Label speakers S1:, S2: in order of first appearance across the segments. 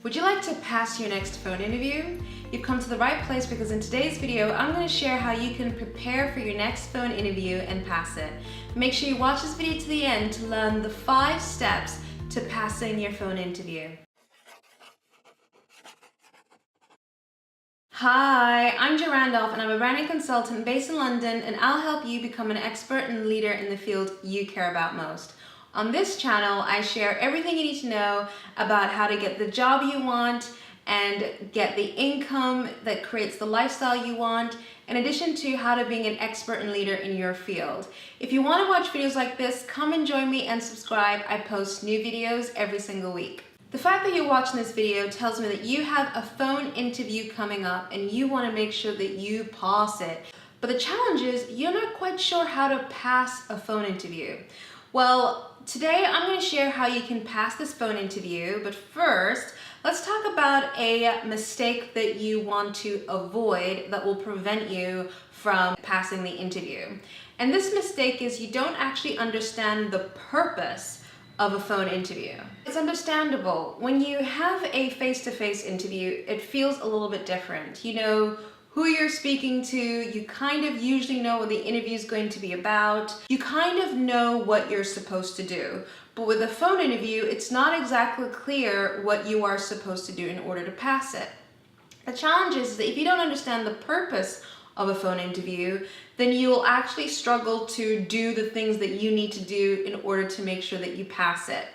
S1: Would you like to pass your next phone interview? You've come to the right place because in today's video, I'm going to share how you can prepare for your next phone interview and pass it. Make sure you watch this video to the end to learn the 5 steps to passing your phone interview. Hi, I'm Jo Randolph and I'm a branding consultant based in London, and I'll help you become an expert and leader in the field you care about most. On this channel, I share everything you need to know about how to get the job you want and get the income that creates the lifestyle you want, in addition to how to being an expert and leader in your field. If you want to watch videos like this, come and join me and subscribe. I post new videos every single week. The fact that you're watching this video tells me that you have a phone interview coming up and you want to make sure that you pass it. But the challenge is you're not quite sure how to pass a phone interview. Well, today I'm going to share how you can pass this phone interview, but first, let's talk about a mistake that you want to avoid that will prevent you from passing the interview. And this mistake is you don't actually understand the purpose of a phone interview. It's understandable. When you have a face-to-face interview, it feels a little bit different. You know who you're speaking to, you kind of usually know what the interview is going to be about, you kind of know what you're supposed to do. But with a phone interview, it's not exactly clear what you are supposed to do in order to pass it. The challenge is that if you don't understand the purpose of a phone interview, then you will actually struggle to do the things that you need to do in order to make sure that you pass it.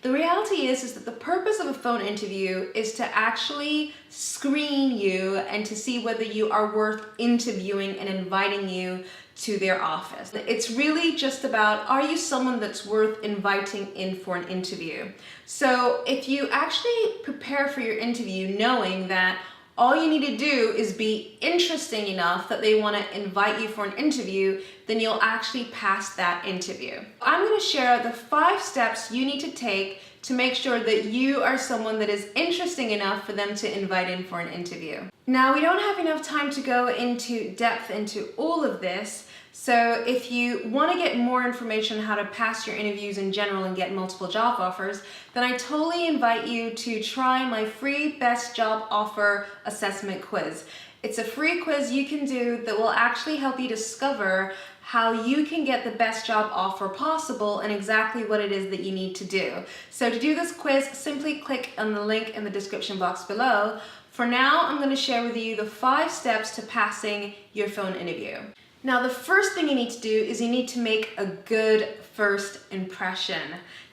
S1: The reality is that the purpose of a phone interview is to actually screen you and to see whether you are worth interviewing and inviting you to their office. It's really just about, are you someone that's worth inviting in for an interview? So if you actually prepare for your interview knowing that all you need to do is be interesting enough that they want to invite you for an interview, then you'll actually pass that interview. I'm going to share the 5 steps you need to take to make sure that you are someone that is interesting enough for them to invite in for an interview. Now, we don't have enough time to go into depth into all of this, so if you want to get more information on how to pass your interviews in general and get multiple job offers, then I totally invite you to try my free best job offer assessment quiz. It's a free quiz you can do that will actually help you discover how you can get the best job offer possible and exactly what it is that you need to do. So to do this quiz, simply click on the link in the description box below. For now, I'm going to share with you the 5 steps to passing your phone interview. Now, the first thing you need to do is you need to make a good first impression.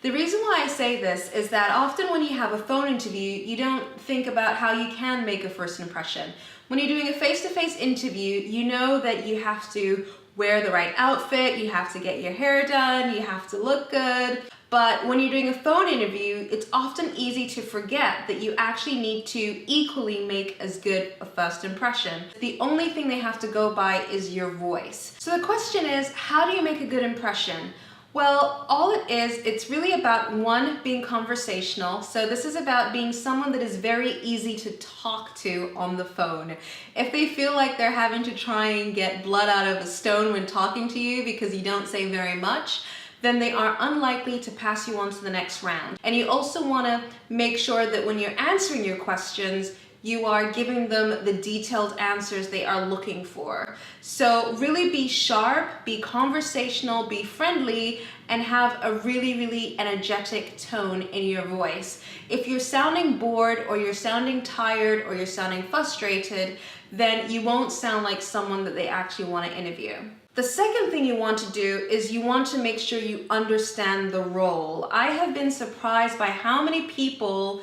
S1: The reason why I say this is that often when you have a phone interview, you don't think about how you can make a first impression. When you're doing a face-to-face interview, you know that you have to wear the right outfit, you have to get your hair done, you have to look good. But when you're doing a phone interview, it's often easy to forget that you actually need to equally make as good a first impression. The only thing they have to go by is your voice. So the question is, how do you make a good impression? Well, all it is, it's really about 1, being conversational. So this is about being someone that is very easy to talk to on the phone. If they feel like they're having to try and get blood out of a stone when talking to you because you don't say very much, then they are unlikely to pass you on to the next round. And you also want to make sure that when you're answering your questions, you are giving them the detailed answers they are looking for. So really be sharp, be conversational, be friendly, and have a really energetic tone in your voice. If you're sounding bored or you're sounding tired or you're sounding frustrated, then you won't sound like someone that they actually want to interview. The second thing you want to do is you want to make sure you understand the role. I have been surprised by how many people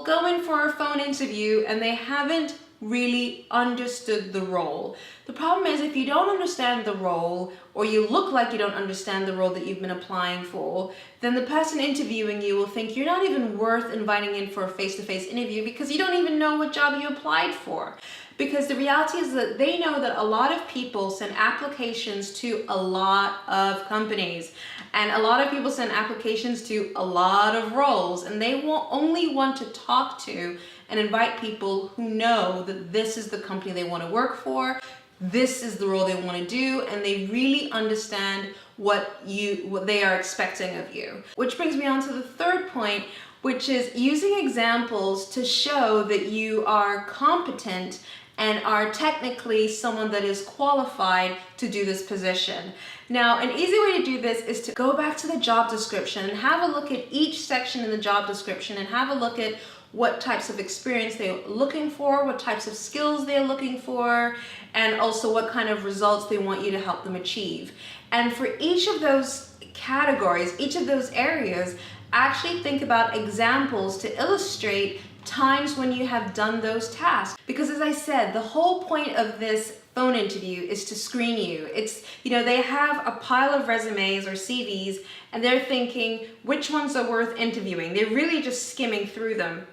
S1: go in for a phone interview and they haven't really understood the role. The problem is if you don't understand the role, or you look like you don't understand the role that you've been applying for, then the person interviewing you will think you're not even worth inviting in for a face-to-face interview because you don't even know what job you applied for. Because the reality is that they know that a lot of people send applications to a lot of companies, and a lot of people send applications to a lot of roles, and they will only want to talk to and invite people who know that this is the company they want to work for, this is the role they want to do, and they really understand what they are expecting of you. Which brings me on to the third point, which is using examples to show that you are competent and are technically someone that is qualified to do this position. Now, an easy way to do this is to go back to the job description and have a look at each section in the job description and have a look at what types of experience they're looking for, what types of skills they're looking for, and also what kind of results they want you to help them achieve. And for each of those categories, each of those areas, actually think about examples to illustrate times when you have done those tasks. Because as I said, the whole point of this phone interview is to screen you. It's, they have a pile of resumes or CVs and they're thinking which ones are worth interviewing. They're really just skimming through them.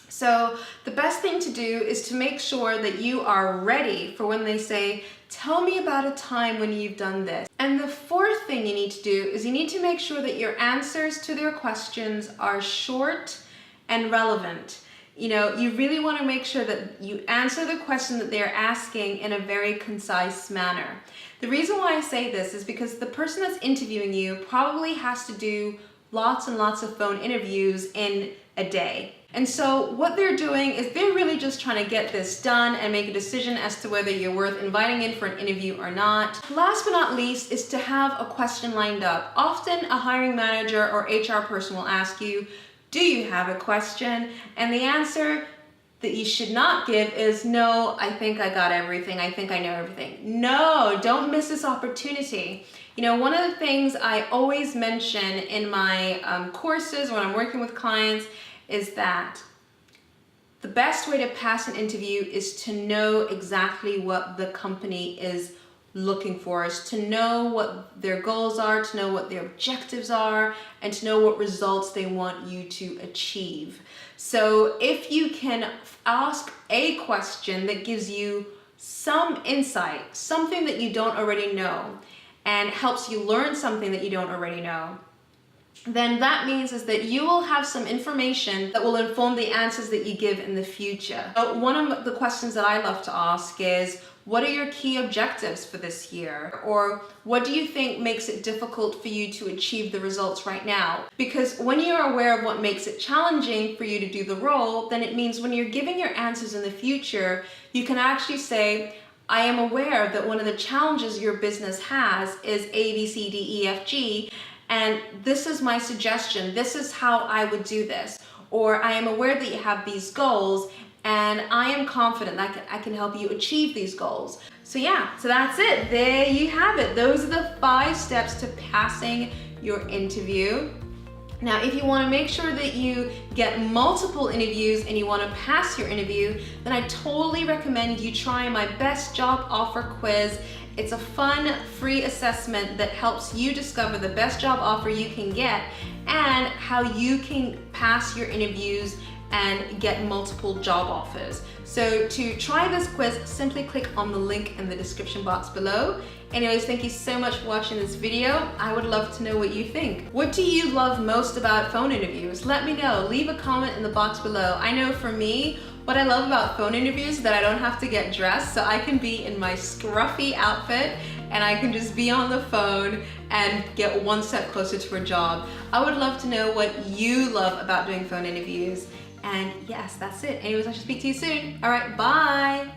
S1: So the best thing to do is to make sure that you are ready for when they say, tell me about a time when you've done this. And the fourth thing you need to do is you need to make sure that your answers to their questions are short and relevant. You really want to make sure that you answer the question that they're asking in a very concise manner. The reason why I say this is because the person that's interviewing you probably has to do lots and lots of phone interviews in a day. And so what they're doing is they're really just trying to get this done and make a decision as to whether you're worth inviting in for an interview or not. Last but not least is to have a question lined up. Often a hiring manager or HR person will ask you, do you have a question? And the answer that you should not give is, no, I think I got everything. I think I know everything. No, don't miss this opportunity. One of the things I always mention in my courses when I'm working with clients is that the best way to pass an interview is to know exactly what the company is looking for, is to know what their goals are, to know what their objectives are, and to know what results they want you to achieve. So if you can ask a question that gives you some insight, something that you don't already know, and helps you learn something that you don't already know, then that means is that you will have some information that will inform the answers that you give in the future. One of the questions that I love to ask is, what are your key objectives for this year? Or what do you think makes it difficult for you to achieve the results right now? Because when you're aware of what makes it challenging for you to do the role, then it means when you're giving your answers in the future, you can actually say, I am aware that one of the challenges your business has is A, B, C, D, E, F, G, and this is my suggestion. This is how I would do this. Or I am aware that you have these goals and I am confident that I can help you achieve these goals. So that's it. There you have it. Those are the 5 steps to passing your interview. Now, if you want to make sure that you get multiple interviews and you want to pass your interview, then I totally recommend you try my Best Job Offer Quiz. It's a fun, free assessment that helps you discover the best job offer you can get and how you can pass your interviews and get multiple job offers. So to try this quiz, simply click on the link in the description box below. Anyways, thank you so much for watching this video. I would love to know what you think. What do you love most about phone interviews? Let me know. Leave a comment in the box below. I know for me, what I love about phone interviews is that I don't have to get dressed, so I can be in my scruffy outfit and I can just be on the phone and get one step closer to a job. I would love to know what you love about doing phone interviews. And yes, that's it. Anyways, I shall speak to you soon. All right, bye.